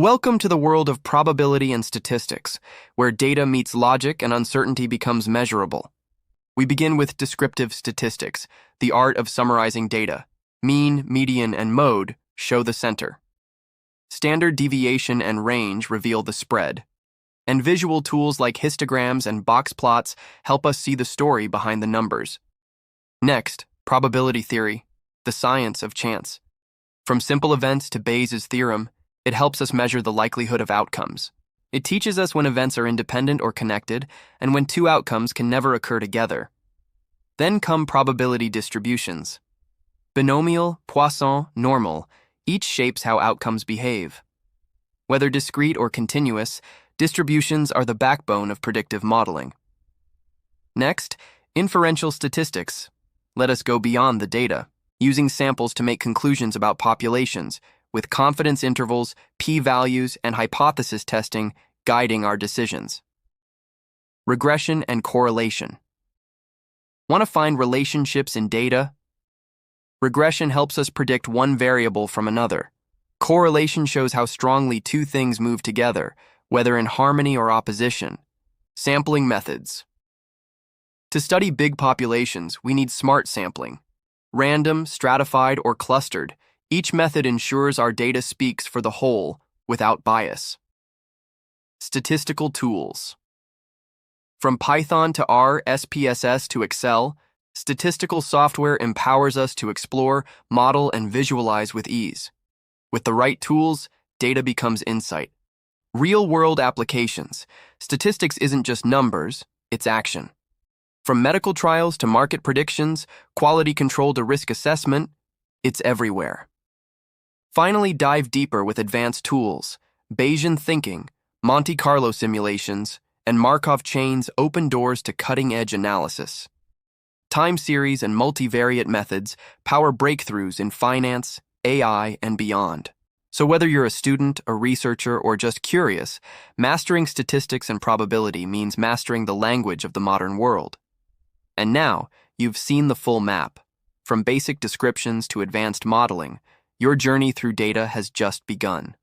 Welcome to the world of probability and statistics, where data meets logic and uncertainty becomes measurable. We begin with descriptive statistics, the art of summarizing data. Mean, median, and mode show the center. Standard deviation and range reveal the spread. And visual tools like histograms and box plots help us see the story behind the numbers. Next, probability theory, the science of chance. From simple events to Bayes' theorem, it helps us measure the likelihood of outcomes. It teaches us when events are independent or connected, and when two outcomes can never occur together. Then come probability distributions. Binomial, Poisson, normal, each shapes how outcomes behave. Whether discrete or continuous, distributions are the backbone of predictive modeling. Next, inferential statistics. Let us go beyond the data, using samples to make conclusions about populations, with confidence intervals, p-values, and hypothesis testing guiding our decisions. Regression and correlation. Want to find relationships in data? Regression helps us predict one variable from another. Correlation shows how strongly two things move together, whether in harmony or opposition. Sampling methods. To study big populations, we need smart sampling. Random, stratified, or clustered, each method ensures our data speaks for the whole without bias. Statistical tools. From Python to R, SPSS to Excel, statistical software empowers us to explore, model, and visualize with ease. With the right tools, data becomes insight. Real-world applications. Statistics isn't just numbers, it's action. From medical trials to market predictions, quality control to risk assessment, it's everywhere. Finally, dive deeper with advanced tools. Bayesian thinking, Monte Carlo simulations, and Markov chains open doors to cutting-edge analysis. Time series and multivariate methods power breakthroughs in finance, AI, and beyond. So whether you're a student, a researcher, or just curious, mastering statistics and probability means mastering the language of the modern world. And now, you've seen the full map. From basic descriptions to advanced modeling, your journey through data has just begun.